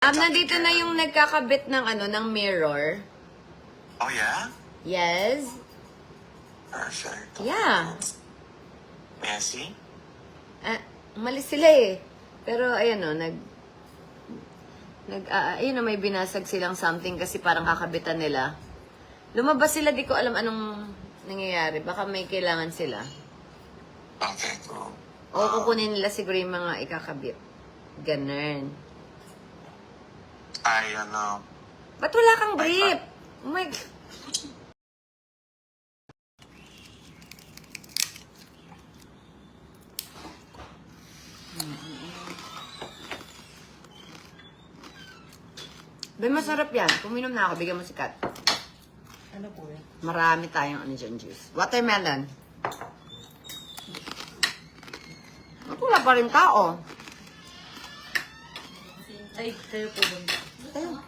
Nandito na yung nagkakabit ng ng mirror. Oh, yeah? Yes. Perfect. Yeah. Messi? Umalis sila eh. Pero ayan ayun may binasag silang something kasi parang kakabitan nila. Lumabas sila, di ko alam anong nangyayari. Baka may kailangan sila. Okay, cool. O kukunin nila siguro yung mga ikakabit. Ganun. I don't know. Ba't wala kang brief? Oh my God. Masarap yan. Kuminom na ako. Bigyan mo si Kat. Ano po yan? Marami tayong dyan juice. Watermelon. At wala pa rin tao. Ay, kayo po ba? Ayun.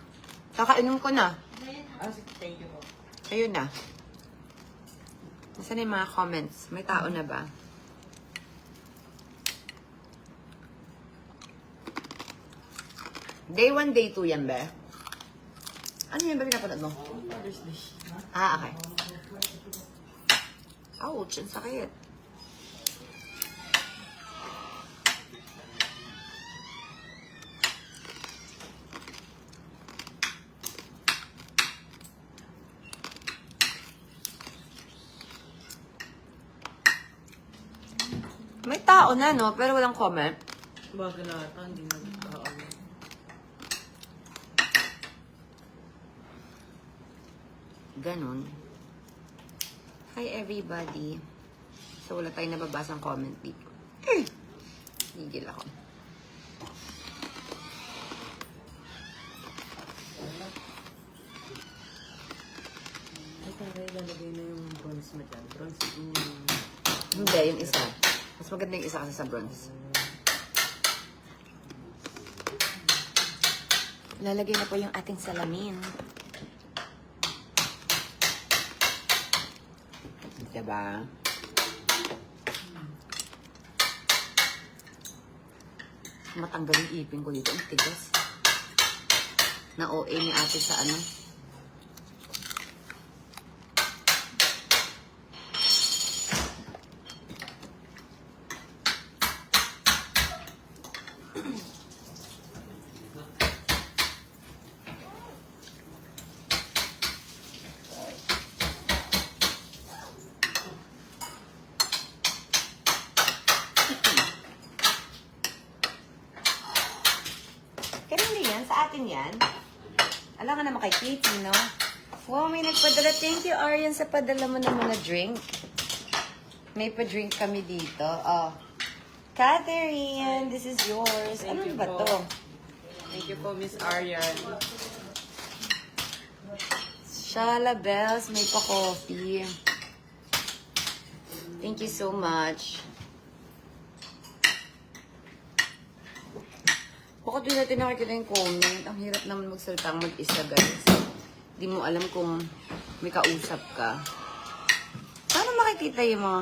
Kakainom ko na. Thank you po. Ayun na. Nasaan na yung mga comments? May tao na ba? Day 1, day 2 yan, be? Ano yan ba pinapanood mo? Mother's Day. Okay. Ouch, ang sakit. May tao na, no? Pero walang comment. Baga na ata, hindi nag-aawa. Ganon. Hi, everybody. So, wala tayong nababasang comment dito. Higil ako. Ay, taray, lalagay na yung bronze mo dyan. Bronze, Hindi, yung isa. Mas maganda yung isa kasi sa bronze. Lalagay na po yung ating salamin. Diba? Matanggal yung ipin ko dito. Ang tigas. Na OA ni ate sa Kanina yan? Sa atin yan? Alam ka naman kay Katie, no? Wow, may nagpadala. Thank you, Arian, sa padala mo ng mga drink. May pa-drink kami dito. Oh. Catherine, this is yours. Ano you ba po. to? Thank you po, Miss Arian. Shala Bells, may pa-coffee. Thank you so much. Bakit di natin nakikita yung comment? Ang hirap naman magsalita mag-isa, guys. Di mo alam kung may kausap ka. Paano makikita yung mga...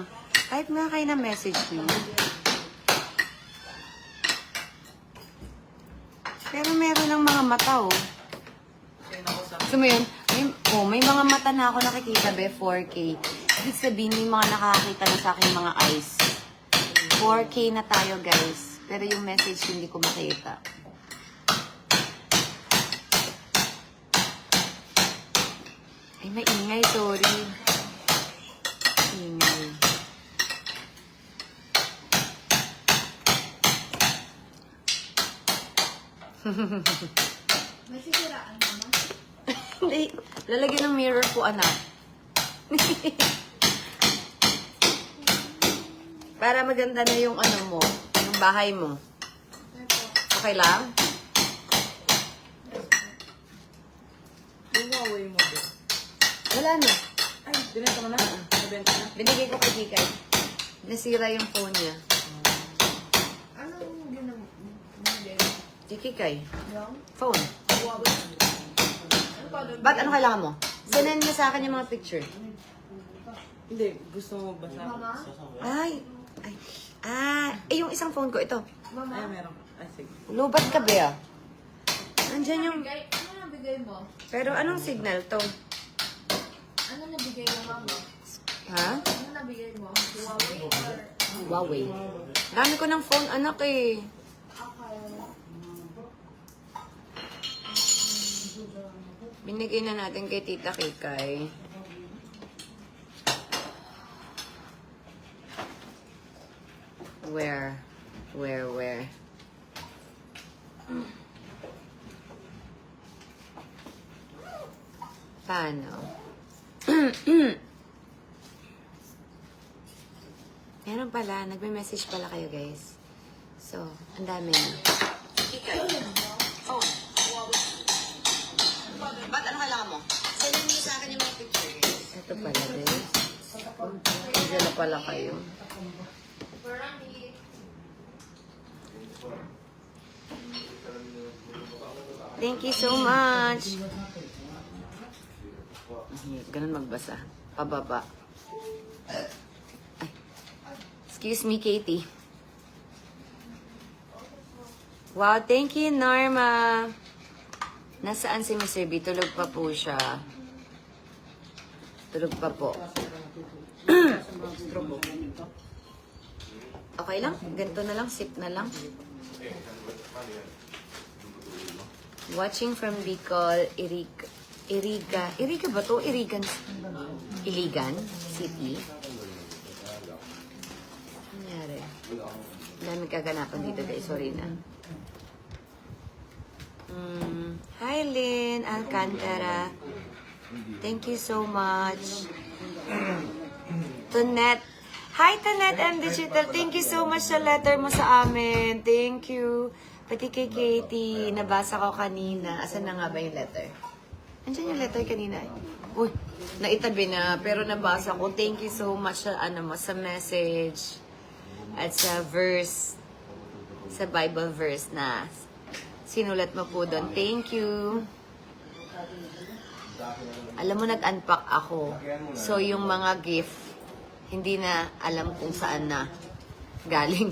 Kahit nga kayo na message nyo. Pero meron ng mga mata, oh. Gusto mo yun? May mga mata na ako nakikita, be, 4K. Ibig sabihin, may mga nakakita na sa akin mga eyes. 4K na tayo, guys. Pero yung message hindi ko makita. Ay, may ingay, sorry. Ingay. May sisiraan naman. Hindi. Lalagyan ng mirror po, anak. Para maganda na yung mo, yung bahay mo. Okay lang? Yung Huawei mo din. Wala na. Ay, dinenta mo na. Nabenta na. Binigay ko kay Kikay. Nasira yung phone niya. Anong ginam... Si Kikay. Yung? Phone. Huawei. Ano pa doon? Ba't ano kailangan mo? Send mo sa akin yung mga picture. Hindi, gusto mo basa? Mama? Ay. Yung isang phone ko, ito. Mama? Ay, meron. Ay, sige. Lubat ka, Bea. Andyan yung... Ano nabigay mo? Pero anong signal to? Ano nabigay mo, mama? Ha? Ano nabigay mo? Huawei or... Huawei. Dami ko ng phone, anak eh. Binigay na natin kay Tita Kikay. Where? Paano? Meron pala, nagme-message pala kayo guys. So, ang dami na. Oh. Ba't ano kailangan mo? Sendin mo sa akin yung mga picture guys. Ito pala guys. Nandiyan na pala kayo. Thank you so much. Ganun magbasa. Pababa. Ay. Excuse me, Katie. Wow, thank you, Norma. Nasaan si Mr. B? Tulog pa po siya. Tulog pa po. Okay lang? Ganito na lang? Sip na lang? Watching from Bicol, Iriga ba to? Iligan City. Nangyari? Dami kaganapan dito guys. Sorry na. Hi, Lynn Alcantara. Thank you so much. Tonette. Hi, Tonette M. Digital. Thank you so much sa letter mo sa amin. Thank you. Pati kay Katie, nabasa ko kanina. Asan na nga ba yung letter? Andiyan yung letter kanina. Uy, naitabi na. Pero nabasa ko. Thank you so much sa, sa message. At sa verse. Sa Bible verse na sinulat mo po doon. Thank you. Alam mo, nag-unpack ako. So, yung mga gift, hindi na alam kung saan na galing.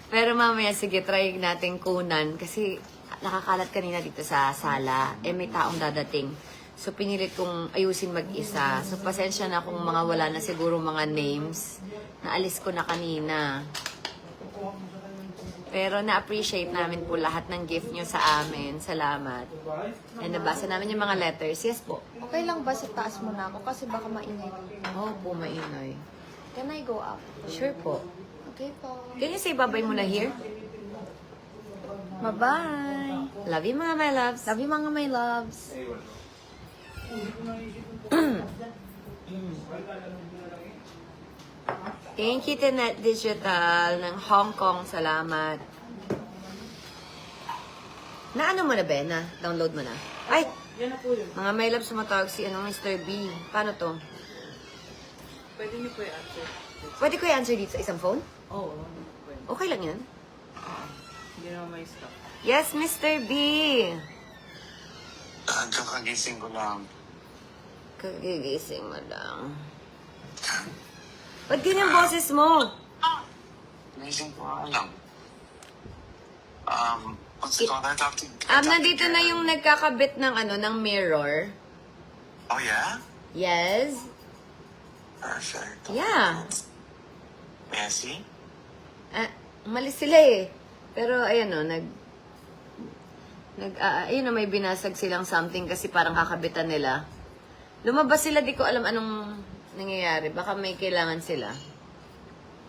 Pero mamaya, sige, try natin kunan. Kasi nakakalat kanina dito sa sala. May taong dadating. So, pinilit kong ayusin mag-isa. So, pasensya na kung mga wala na siguro mga names. Naalis ko na kanina. Pero na-appreciate namin po lahat ng gift nyo sa amin. Salamat. And nabasa namin yung mga letters. Yes po. Okay lang ba sa taas mo na ako? Kasi baka maingay dito. Oo po, maingay. Can I go up? Sure po. Okay po. Can you say bye-bye muna here? Bye-bye. Love you mga my loves. Love you mga my loves. Thank you, Tenet Digital ng Hong Kong. Salamat. Na ano mo na, Ben? Na-download mo na? Ay! Yan na po yun. Mga my loves, sumatawag si Mr. B. Paano to? Pwede niyo po i-answer. Pwede ko i-answer dito sa isang phone? Oo. Pwede. Okay lang yan. Hindi naman may stop. Yes, Mr. B! Kakagising ko lang. Kagigising mo lang. Ba't ganyan boses mo? Gising ko nga lang. What's it called? I talked to... Nandito na yung nagkakabit ng ng mirror. Oh, yeah? Yes? Perfect. Yeah. May I see? Malis sila eh. Pero ayan ayun may binasag silang something kasi parang kakabitan nila. Lumabas sila, di ko alam anong nangyayari. Baka may kailangan sila.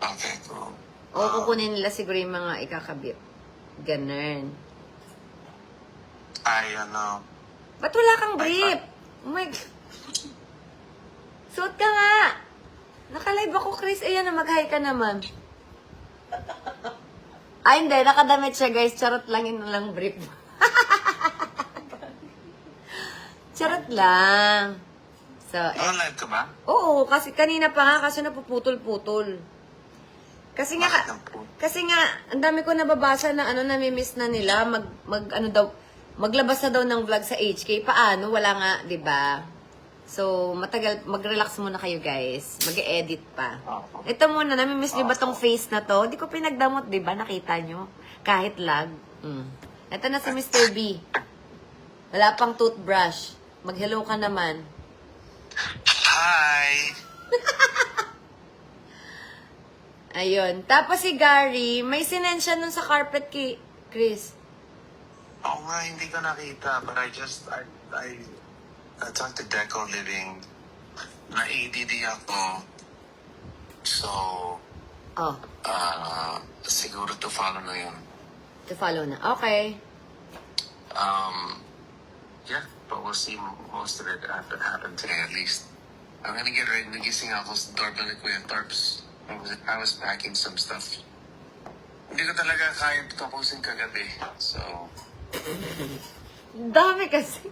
Okay, cool. O kukunin nila siguro yung mga ikakabit. Ganun. Ay, Ba't wala kang brief? Oh my God. Suot ka nga. Naka-live ako, Chris. Ayan na, mag-hi ka naman. Ay, hindi. Nakadamit siya, guys. Charot lang yun lang brief. Charot lang. So, live ka ba? oo, kasi kanina pa nga, kasi napuputol-putol. Kasi nga, ang dami ko nababasa na nami-miss na nila, maglabas na daw ng vlog sa HK. Paano? Wala nga, di ba? So, mag-relax muna kayo, guys. Mag-edit pa. Ito muna, nami-miss nyo ba tong face na to? Di ko pinagdamot, di ba? Nakita nyo? Kahit lag. Ito na si Mr. B. Wala pang toothbrush. Mag-hello ka naman. Hi! Ayun. Tapos si Gary, may sinend siya nun sa carpet kay Chris. Oo nga, hindi ko nakita. But I talked to Deco Living. Na-ADD ako. So, Oh, siguro to follow na yun. to follow na. Okay. Yeah, but we'll see most of it happen today at least. I'm gonna get ready. Nagising ako sa doorbell ni Kuya Torps. I was packing some stuff. Hindi ko talaga kaya tapusin kagabi. So, Dami kasi.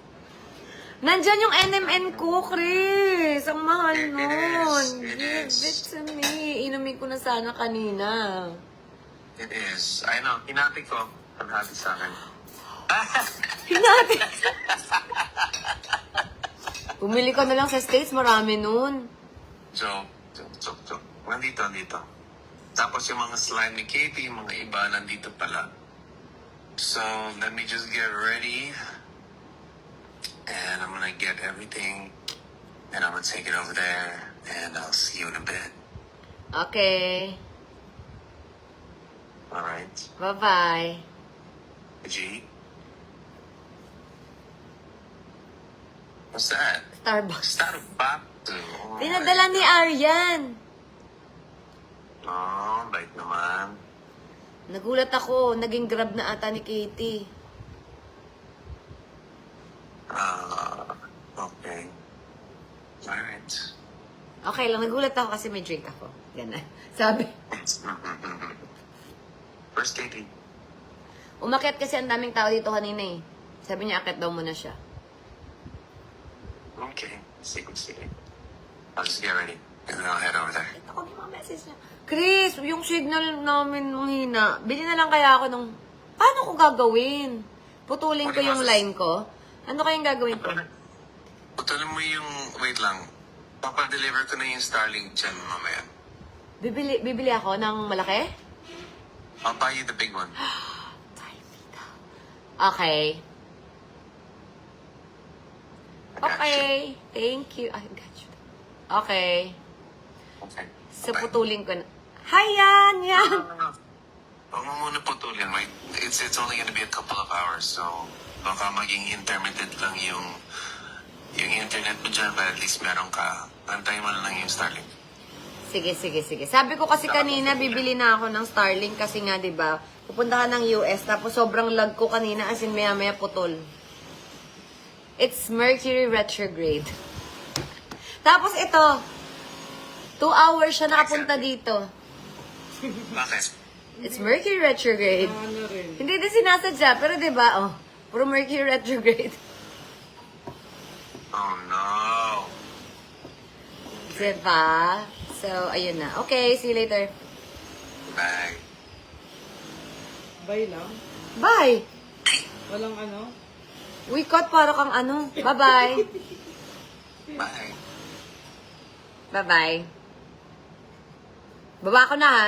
Nandyan yung NMN ko, Chris. Ang mahal It nun. is. It Give is. it to me. Inumin ko na sana kanina. it is. I know. Hinati ko. I'm happy sa akin. Hinati. Bumili ka na lang sa States. Marami nun. Joke. Nandito. Tapos yung mga slime ni Katie, yung mga iba, nandito pala. So, let me just get ready. And I'm gonna get everything. And I'm gonna take it over there. And I'll see you in a bit. Okay. Alright. Bye-bye. G? What's that? Starbucks. Starbucks. Oh, Pinadala ni Aryan. Oh, bait naman. Nagulat ako. Naging grab na ata ni Katie. Okay. Alright. Okay lang. Nagulat ako kasi may drink ako. Ganun. Sabi. Where's Katie? Umakyat kasi ang daming tao dito kanina eh. Sabi niya, akyat daw muna siya. Okay. Sige. I'll just get ready. And then I'll head over there. Ito ko yung message niya. Chris, yung signal namin nung hina, bili na lang kaya ako nung... Paano ko gagawin? Putulin ko yung line ko? Ano kayang gagawin ko? Putulin mo yung... Wait lang. Papadeliver ko na yung Starlink dyan mamaya. Bibili ako ng malaki? I'll buy you the big one. Okay. I got Okay. Thank you. I got you. Okay. Okay. So, Bye. putulin ko na. Hi, Yan! Huwag mo muna putulin. Wait. It's only gonna be a couple of hours. So, baka maging intermittent lang yung internet mo dyan. But at least meron ka. Antayin mo na lang yung Starlink. Sige. Sabi ko kasi kanina, bibili na ako ng Starlink kasi nga, di ba, pupunta ka ng US, tapos sobrang lag ko kanina, as in maya-maya putol. It's Mercury retrograde. Tapos ito, 2 hours siya nakapunta dito. Bakit? It's Mercury retrograde. Ano rin. Hindi din sinasadya, pero di ba, puro Mercury retrograde. Oh no. Diba? So, ayun na. Okay, see you later. Bye. Bye lang. Bye! Walang ano. Wikot, para kang ano. Bye-bye. Bye. Bye-bye. Baba ko na, ha?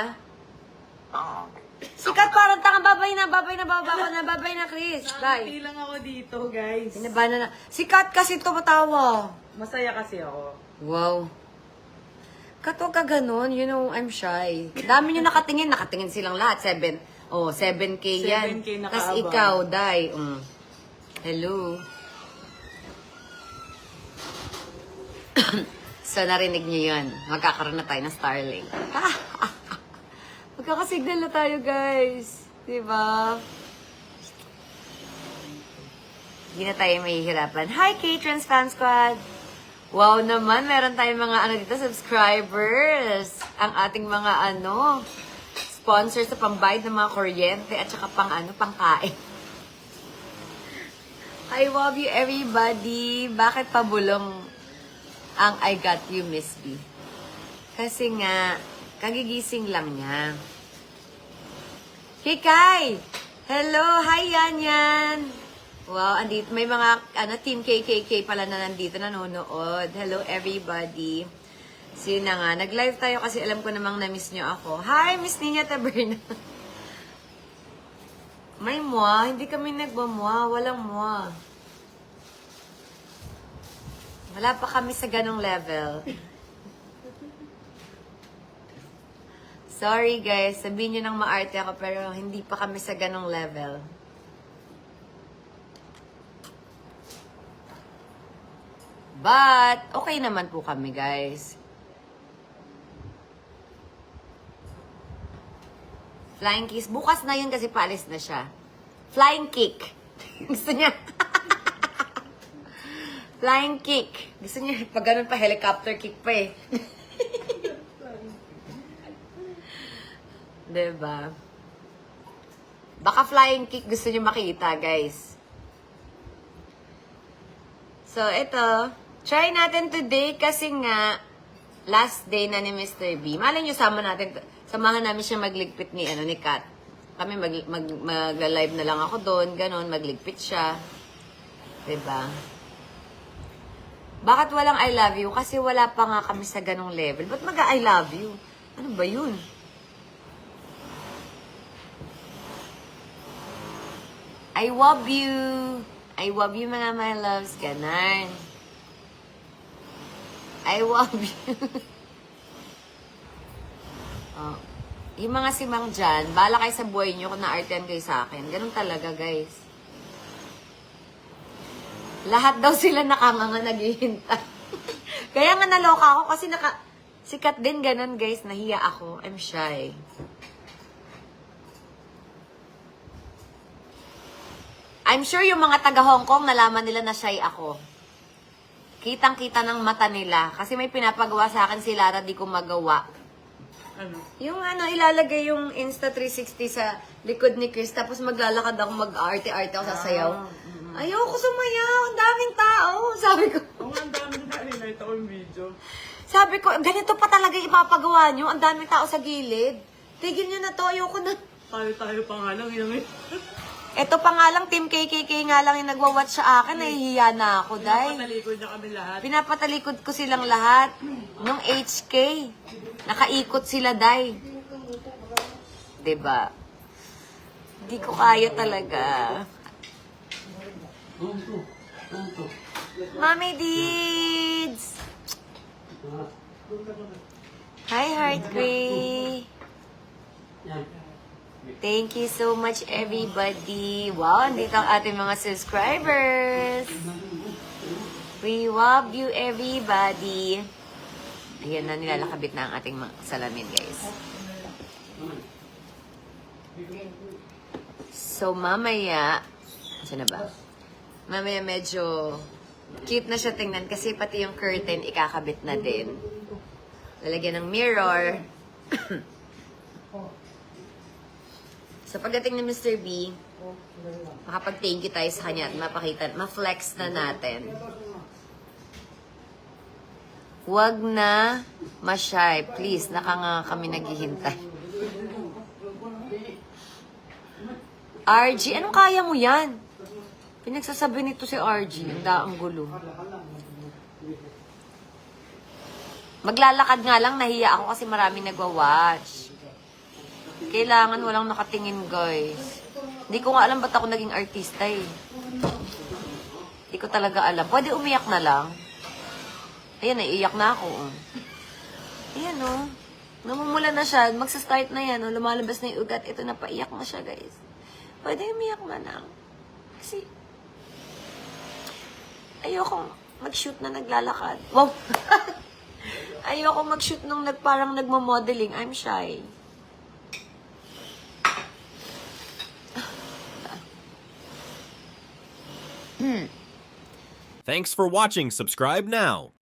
Oh. Sikat, parang tanga. Babay na, baba ko na. Babay na, Chris. Hindi Bye. lang ako dito, guys. Pinabana na. Sikat kasi tumatawa. Masaya kasi ako. Wow. Kat, huwag ka ganun. You know, I'm shy. Dami nyo nakatingin. Nakatingin silang lahat. 7K yan. 7K nakaabang. Tapos ikaw, Day. Hello. So, narinig nyo yun. Magkakaroon na tayo ng Starlink. Magkakasignal na tayo, guys. Diba? Hindi na tayo mahihirapan. Hi, K-Trans Fan Squad! Wow naman, meron tayong mga dito, subscribers. Ang ating mga sponsors sa pambayad ng mga kuryente at saka pangkain. I love you, everybody. Bakit pabulong ang I Got You, Miss B? Kasi nga, kagigising lang niya. Hikay! Hello! Hi, Yan! Wow, andito. May mga Team KKK pala na nandito nanonood. Hello, everybody. Sino nga? Nag-live tayo kasi alam ko namang na-miss nyo ako. Hi, Miss Nina Taberna. May moi. Hindi kami nagmamua. Walang moi. Wala pa kami sa ganong level. Sorry guys, sabihin nyo nang maarte ako pero hindi pa kami sa ganong level. But, okay naman po kami guys. Flying kiss. Bukas na yun kasi paalis na siya. Flying kick. Gusto niya. Flying kick. Gusto niya, pag ganun pa, helicopter kick pa eh. Diba? Baka flying kick gusto niyo makita, guys. So, ito. Try natin today kasi nga, last day na ni Mr. B. Malay niyo, samahan namin siya magligpit ni Kat. Kami mag-live na lang ako doon, ganun, magligpit siya. Diba? Bakit walang I love you? Kasi wala pa nga kami sa ganong level. Ba't mag-I love you? Ano ba yun? I love you. I love you mga my loves. Ganon. I love you. Oh. Yung mga simang dyan, bahala kayo sa buhay nyo kung na-artian kayo sa akin. Ganun talaga, guys. Lahat daw sila nakanganga naghihintay. Kaya nga naloka ako kasi sikat din ganun, guys. Nahiya ako. I'm shy. I'm sure yung mga taga Hong Kong nalaman nila na shy ako. Kitang-kita ng mata nila. Kasi may pinapagawa sa akin si Lara, di ko magawa. Ano? Yung ilalagay yung Insta360 sa likod ni Chris, tapos maglalakad ako, mag-arte-arte ako sa sayaw. Ayoko sumayaw, ang daming tao. Sabi ko, Ang dami na nakita ko yung video. sabi ko, ganito pa talaga ipapagawa nyo, ang daming tao sa gilid. Tigil nyo na to, ayoko na. Tayo pa nga lang, yun. Ito pa nga lang, Team KKK nga lang yung nagwa-watch sa akin, nahihiya na ako, day. Patalikod na kami lahat. Pinapatalikod ko silang lahat. Nung HK, nakaikot sila, day. Diba? Hindi ko kaya talaga. Mami Deeds! Hi, Heart Gray! Thank you so much, everybody. Wow, andito ang ating mga subscribers. We love you, everybody. Ayan na, nilalakabit na ang ating mga salamin, guys. So, mamaya, saan na ba? Mamaya medyo cute na siya tingnan kasi pati yung curtain ikakabit na din. Lalagyan ng mirror. So, pagdating ni Mr. B, makapag-thank you tayo sa kanya at mapakita, ma-flex na natin. Huwag na ma-shy. Please, nakanga kami naghihintay. RG, anong kaya mo yan? Pinagsasabi nito si RG. Ang daang gulo. Maglalakad nga lang, nahiya ako kasi maraming nagwa-watch. Kailangan walang nakatingin, guys. Hindi ko nga alam ba't ako naging artista eh. Hindi ko talaga alam. Pwede umiyak na lang. Ayan, naiiyak na ako. Ayan, oh. Namumula na siya. Magsa-start na yan, oh. Lumalabas na yung ugat. Ito na, paiyak na siya, guys. Pwede umiyak na lang. Kasi, ayoko mag-shoot na naglalakad. Wow! Ayoko mag-shoot nung parang nagmo-modeling. I'm shy. Thanks for watching. Subscribe now.